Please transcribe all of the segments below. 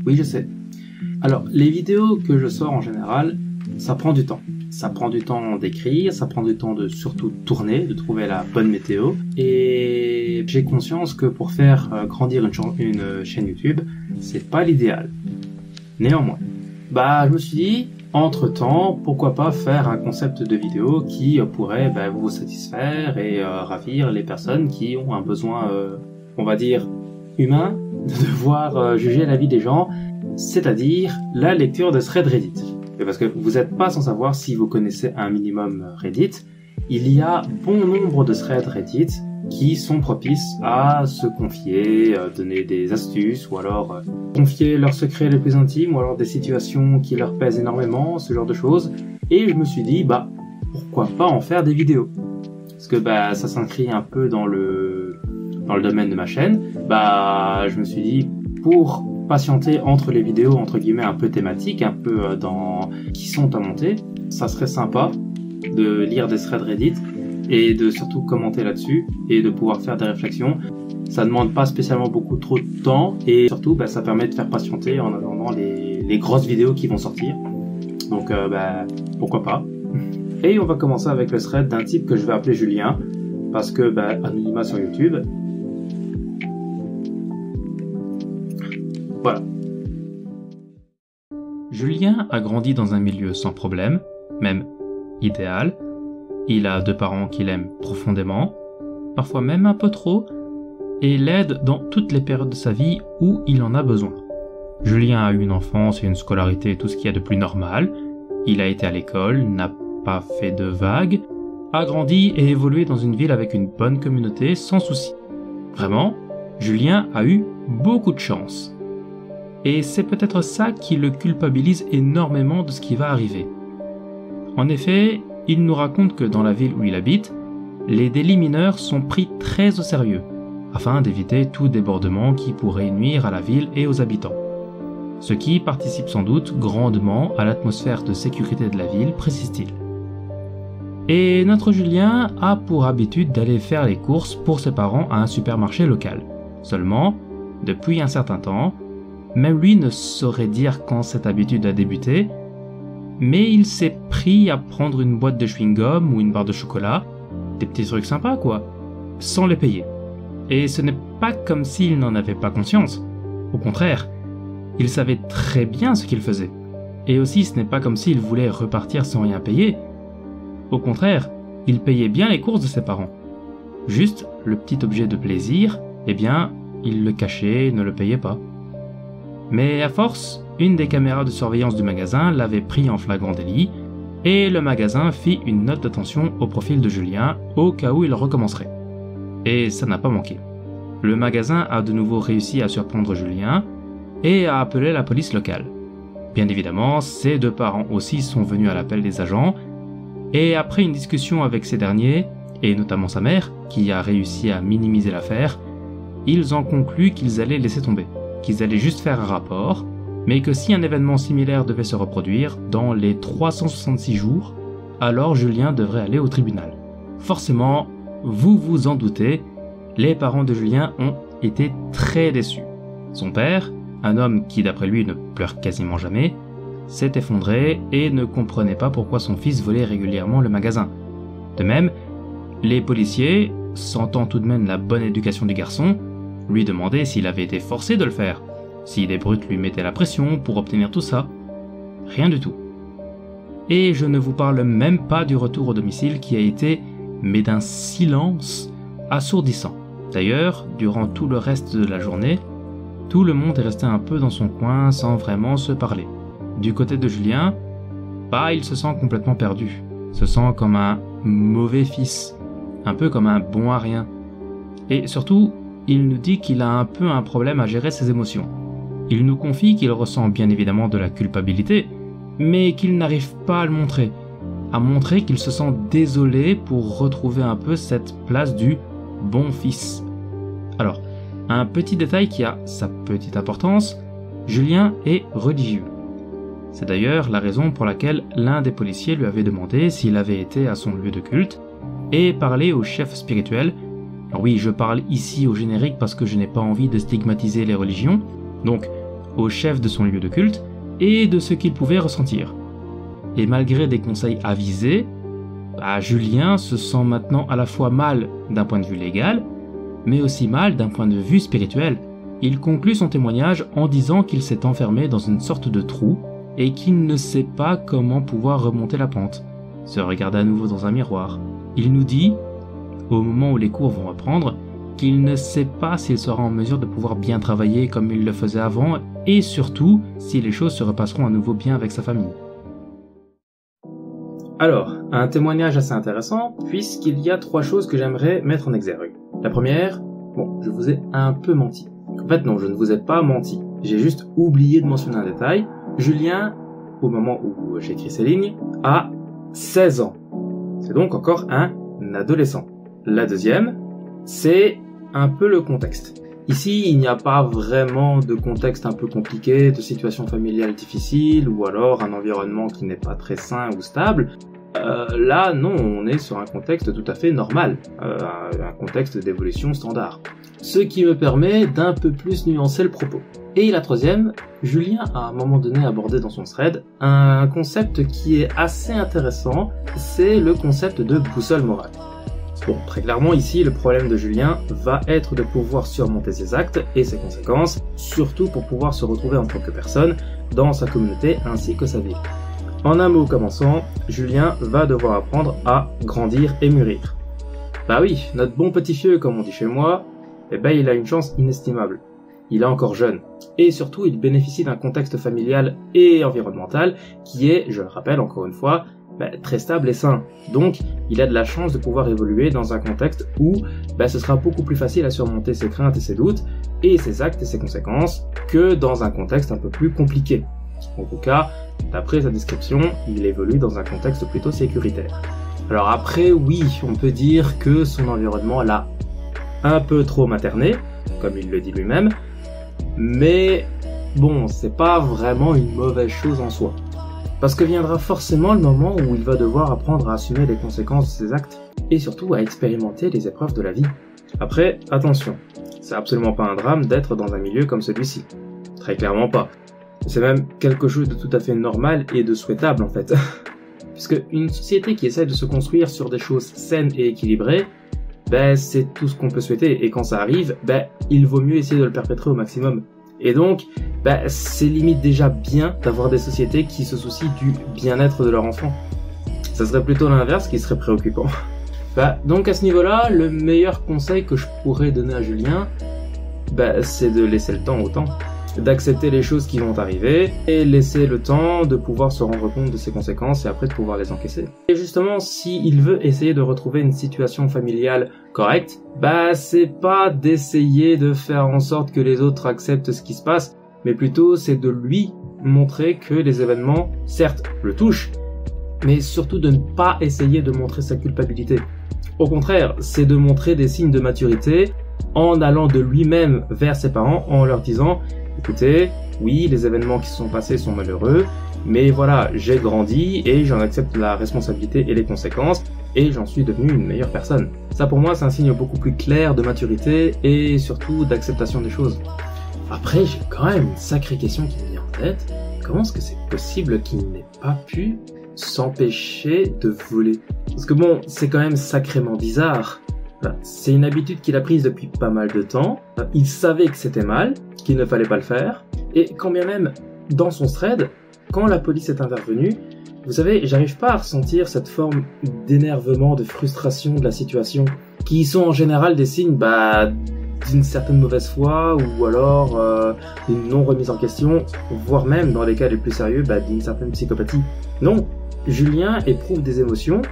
Oui, je sais. Alors, les vidéos que je sors en général, ça prend du temps. Ça prend du temps d'écrire, ça prend du temps de surtout tourner, de trouver la bonne météo. Et j'ai conscience que pour faire grandir une chaîne YouTube, c'est pas l'idéal. Néanmoins, je me suis dit, entre-temps, pourquoi pas faire un concept de vidéo qui pourrait vous satisfaire et ravir les personnes qui ont un besoin, on va dire, humain, de devoir juger la vie des gens, c'est-à-dire la lecture de threads Reddit. Parce que vous n'êtes pas sans savoir, si vous connaissez un minimum Reddit, il y a bon nombre de threads Reddit qui sont propices à se confier, donner des astuces, ou alors confier leurs secrets les plus intimes, ou alors des situations qui leur pèsent énormément, ce genre de choses. Et je me suis dit, pourquoi pas en faire des vidéos? Parce que ça s'inscrit un peu dans le domaine de ma chaîne. Je me suis dit, pour patienter entre les vidéos entre guillemets un peu thématiques, un peu qui sont à monter, ça serait sympa de lire des threads Reddit et de surtout commenter là-dessus et de pouvoir faire des réflexions. Ça demande pas spécialement beaucoup trop de temps et surtout ça permet de faire patienter en attendant les grosses vidéos qui vont sortir. Donc pourquoi pas. Et on va commencer avec le thread d'un type que je vais appeler Julien parce que anonymat sur YouTube. Voilà. Julien a grandi dans un milieu sans problème, même idéal. Il a 2 parents qu'il aime profondément, parfois même un peu trop, et l'aide dans toutes les périodes de sa vie où il en a besoin. Julien a eu une enfance et une scolarité, tout ce qu'il y a de plus normal. Il a été à l'école, n'a pas fait de vagues, a grandi et évolué dans une ville avec une bonne communauté sans souci. Vraiment, Julien a eu beaucoup de chance. Et c'est peut-être ça qui le culpabilise énormément de ce qui va arriver. En effet, il nous raconte que dans la ville où il habite, les délits mineurs sont pris très au sérieux, afin d'éviter tout débordement qui pourrait nuire à la ville et aux habitants. Ce qui participe sans doute grandement à l'atmosphère de sécurité de la ville, précise-t-il. Et notre Julien a pour habitude d'aller faire les courses pour ses parents à un supermarché local. Seulement, depuis un certain temps, même lui ne saurait dire quand cette habitude a débuté, mais il s'est pris à prendre une boîte de chewing-gum ou une barre de chocolat, des petits trucs sympas quoi, sans les payer. Et ce n'est pas comme s'il n'en avait pas conscience. Au contraire, il savait très bien ce qu'il faisait. Et aussi ce n'est pas comme s'il voulait repartir sans rien payer. Au contraire, il payait bien les courses de ses parents. Juste le petit objet de plaisir, il le cachait et ne le payait pas. Mais à force, une des caméras de surveillance du magasin l'avait pris en flagrant délit, et le magasin fit une note d'attention au profil de Julien au cas où il recommencerait. Et ça n'a pas manqué. Le magasin a de nouveau réussi à surprendre Julien et a appelé la police locale. Bien évidemment, ses 2 parents aussi sont venus à l'appel des agents, et après une discussion avec ces derniers, et notamment sa mère, qui a réussi à minimiser l'affaire, ils ont conclu qu'ils allaient laisser tomber, qu'ils allaient juste faire un rapport, mais que si un événement similaire devait se reproduire dans les 366 jours, alors Julien devrait aller au tribunal. Forcément, vous vous en doutez, les parents de Julien ont été très déçus. Son père, un homme qui d'après lui ne pleure quasiment jamais, s'est effondré et ne comprenait pas pourquoi son fils volait régulièrement le magasin. De même, les policiers, sentant tout de même la bonne éducation du garçon, lui demandaient s'il avait été forcé de le faire, si des brutes lui mettaient la pression pour obtenir tout ça. Rien du tout. Et je ne vous parle même pas du retour au domicile qui a été, mais d'un silence assourdissant. D'ailleurs, durant tout le reste de la journée, tout le monde est resté un peu dans son coin sans vraiment se parler. Du côté de Julien, il se sent complètement perdu, se sent comme un mauvais fils, un peu comme un bon à rien. Et surtout, il nous dit qu'il a un peu un problème à gérer ses émotions. Il nous confie qu'il ressent bien évidemment de la culpabilité, mais qu'il n'arrive pas à le montrer, à montrer qu'il se sent désolé pour retrouver un peu cette place du bon fils. Alors, un petit détail qui a sa petite importance, Julien est religieux. C'est d'ailleurs la raison pour laquelle l'un des policiers lui avait demandé s'il avait été à son lieu de culte et parlé au chef spirituel. Alors oui, je parle ici au générique parce que je n'ai pas envie de stigmatiser les religions, donc au chef de son lieu de culte et de ce qu'il pouvait ressentir. Et malgré des conseils avisés, Julien se sent maintenant à la fois mal d'un point de vue légal, mais aussi mal d'un point de vue spirituel. Il conclut son témoignage en disant qu'il s'est enfermé dans une sorte de trou et qu'il ne sait pas comment pouvoir remonter la pente. Se regarde à nouveau dans un miroir. Il nous dit, au moment où les cours vont reprendre, qu'il ne sait pas s'il sera en mesure de pouvoir bien travailler comme il le faisait avant et surtout si les choses se repasseront à nouveau bien avec sa famille. Alors, un témoignage assez intéressant, puisqu'il y a 3 choses que j'aimerais mettre en exergue. La première, je vous ai un peu menti. En fait, non, je ne vous ai pas menti. J'ai juste oublié de mentionner un détail. Julien, au moment où j'écris ces lignes, a 16 ans. C'est donc encore un adolescent. La deuxième, c'est un peu le contexte. Ici, il n'y a pas vraiment de contexte un peu compliqué, de situation familiale difficile, ou alors un environnement qui n'est pas très sain ou stable. Là, non, on est sur un contexte tout à fait normal, un contexte d'évolution standard. Ce qui me permet d'un peu plus nuancer le propos. Et la troisième, Julien a à un moment donné abordé dans son thread un concept qui est assez intéressant, c'est le concept de boussole morale. Bon, très clairement ici, le problème de Julien va être de pouvoir surmonter ses actes et ses conséquences, surtout pour pouvoir se retrouver en tant que personne dans sa communauté ainsi que sa ville. En un mot commençant, Julien va devoir apprendre à grandir et mûrir. Bah oui, notre bon petit fieu, comme on dit chez moi, il a une chance inestimable. Il est encore jeune. Et surtout, il bénéficie d'un contexte familial et environnemental qui est, je le rappelle encore une fois, très stable et sain. Donc, il a de la chance de pouvoir évoluer dans un contexte où ce sera beaucoup plus facile à surmonter ses craintes et ses doutes, et ses actes et ses conséquences, que dans un contexte un peu plus compliqué. En tout cas, d'après sa description, il évolue dans un contexte plutôt sécuritaire. Alors après, oui, on peut dire que son environnement l'a un peu trop materné, comme il le dit lui-même, mais bon, c'est pas vraiment une mauvaise chose en soi. Parce que viendra forcément le moment où il va devoir apprendre à assumer les conséquences de ses actes, et surtout à expérimenter les épreuves de la vie. Après, attention, c'est absolument pas un drame d'être dans un milieu comme celui-ci. Très clairement pas. C'est même quelque chose de tout à fait normal et de souhaitable en fait. Puisque une société qui essaie de se construire sur des choses saines et équilibrées, c'est tout ce qu'on peut souhaiter, et quand ça arrive, il vaut mieux essayer de le perpétrer au maximum. Et donc, c'est limite déjà bien d'avoir des sociétés qui se soucient du bien-être de leurs enfants. Ça serait plutôt l'inverse qui serait préoccupant. Donc à ce niveau-là, le meilleur conseil que je pourrais donner à Julien, c'est de laisser le temps au temps. D'accepter les choses qui vont arriver et laisser le temps de pouvoir se rendre compte de ses conséquences et après de pouvoir les encaisser. Et justement, s'il veut essayer de retrouver une situation familiale correcte, c'est pas d'essayer de faire en sorte que les autres acceptent ce qui se passe, mais plutôt c'est de lui montrer que les événements, certes, le touchent, mais surtout de ne pas essayer de montrer sa culpabilité. Au contraire, c'est de montrer des signes de maturité en allant de lui-même vers ses parents en leur disant « Écoutez, oui, les événements qui se sont passés sont malheureux, mais voilà, j'ai grandi et j'en accepte la responsabilité et les conséquences et j'en suis devenu une meilleure personne. » Ça pour moi, c'est un signe beaucoup plus clair de maturité et surtout d'acceptation des choses. Après, j'ai quand même une sacrée question qui me vient en tête. Comment est-ce que c'est possible qu'il n'ait pas pu s'empêcher de voler? Parce que bon, c'est quand même sacrément bizarre. C'est une habitude qu'il a prise depuis pas mal de temps. Il savait que c'était mal, qu'il ne fallait pas le faire. Et quand bien même, dans son thread, quand la police est intervenue, vous savez, j'arrive pas à ressentir cette forme d'énervement, de frustration de la situation, qui sont en général des signes d'une certaine mauvaise foi, ou alors d'une non-remise en question, voire même, dans les cas les plus sérieux, d'une certaine psychopathie. Non, Julien éprouve des émotions,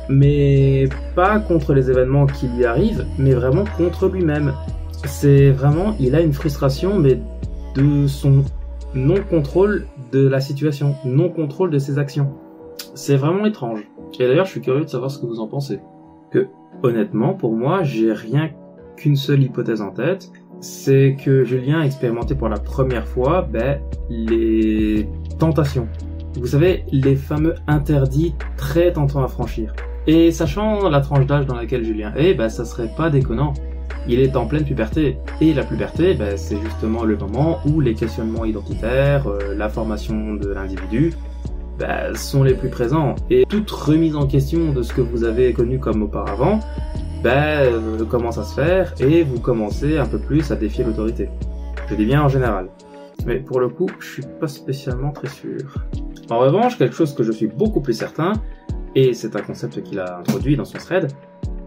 mais pas contre les événements qui lui arrivent, mais vraiment contre lui-même. C'est vraiment, il a une frustration, mais de son non-contrôle de la situation, non-contrôle de ses actions. C'est vraiment étrange. Et d'ailleurs, je suis curieux de savoir ce que vous en pensez. Que, honnêtement, pour moi, j'ai rien qu'une seule hypothèse en tête, c'est que Julien a expérimenté pour la première fois, les tentations. Vous savez, les fameux interdits très tentants à franchir. Et sachant la tranche d'âge dans laquelle Julien est, ça serait pas déconnant il est en pleine puberté. Et la puberté, ben, c'est justement le moment où les questionnements identitaires, la formation de l'individu, ben, sont les plus présents. Et toute remise en question de ce que vous avez connu comme auparavant, ben, commence à se faire et vous commencez un peu plus à défier l'autorité. Je dis bien en général. Mais pour le coup, je suis pas spécialement très sûr. En revanche, quelque chose que je suis beaucoup plus certain, et c'est un concept qu'il a introduit dans son thread,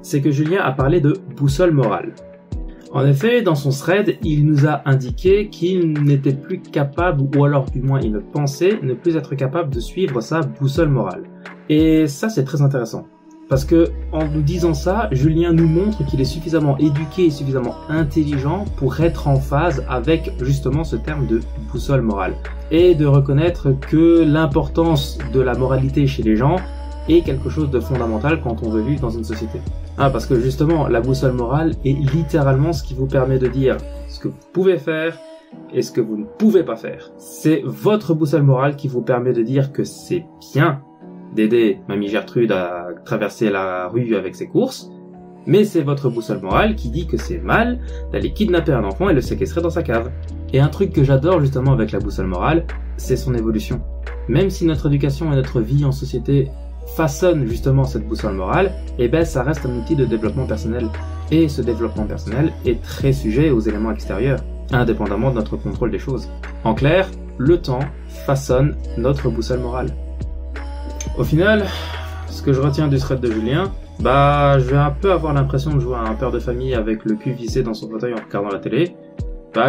c'est que Julien a parlé de boussole morale. En effet, dans son thread, il nous a indiqué qu'il n'était plus capable, ou alors du moins il ne pensait ne plus être capable de suivre sa boussole morale. Et ça, c'est très intéressant. Parce que, en nous disant ça, Julien nous montre qu'il est suffisamment éduqué et suffisamment intelligent pour être en phase avec justement ce terme de boussole morale. Et de reconnaître que l'importance de la moralité chez les gens est quelque chose de fondamental quand on veut vivre dans une société. Parce que justement, la boussole morale est littéralement ce qui vous permet de dire ce que vous pouvez faire et ce que vous ne pouvez pas faire. C'est votre boussole morale qui vous permet de dire que c'est bien d'aider Mamie Gertrude à traverser la rue avec ses courses, mais c'est votre boussole morale qui dit que c'est mal d'aller kidnapper un enfant et le séquestrer dans sa cave. Et un truc que j'adore justement avec la boussole morale, c'est son évolution. Même si notre éducation et notre vie en société façonnent justement cette boussole morale, eh ben ça reste un outil de développement personnel. Et ce développement personnel est très sujet aux éléments extérieurs, indépendamment de notre contrôle des choses. En clair, le temps façonne notre boussole morale. Au final, ce que je retiens du thread de Julien, je vais un peu avoir l'impression de jouer à un père de famille avec le cul vissé dans son fauteuil en regardant la télé.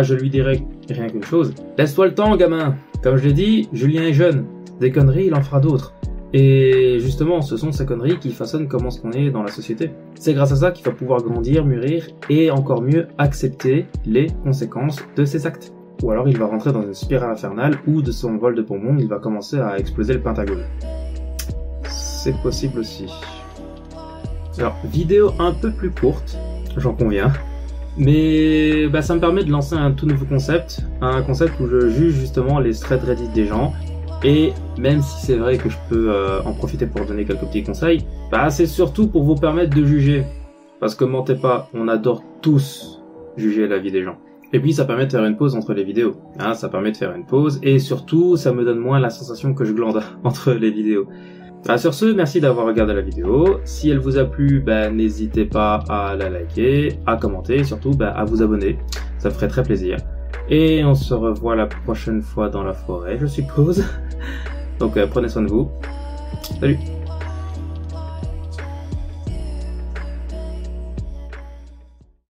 Je lui dirais rien qu'une chose. Laisse-toi le temps, gamin. Comme je l'ai dit, Julien est jeune. Des conneries, il en fera d'autres. Et justement, ce sont ces conneries qui façonnent comment ce qu'on est dans la société. C'est grâce à ça qu'il va pouvoir grandir, mûrir et encore mieux accepter les conséquences de ses actes. Ou alors il va rentrer dans une spirale infernale où de son vol de bonbons, il va commencer à exploser le Pentagone. C'est possible aussi. Alors, vidéo un peu plus courte, j'en conviens. Mais ça me permet de lancer un tout nouveau concept. Un concept où je juge justement les threads Reddit des gens. Et même si c'est vrai que je peux en profiter pour donner quelques petits conseils, c'est surtout pour vous permettre de juger. Parce que mentez pas, on adore tous juger la vie des gens. Et puis ça permet de faire une pause entre les vidéos. Ça permet de faire une pause et surtout ça me donne moins la sensation que je glande entre les vidéos. Sur ce, merci d'avoir regardé la vidéo. Si elle vous a plu, n'hésitez pas à la liker, à commenter et surtout à vous abonner. Ça me ferait très plaisir. Et on se revoit la prochaine fois dans la forêt, je suppose. Donc prenez soin de vous. Salut!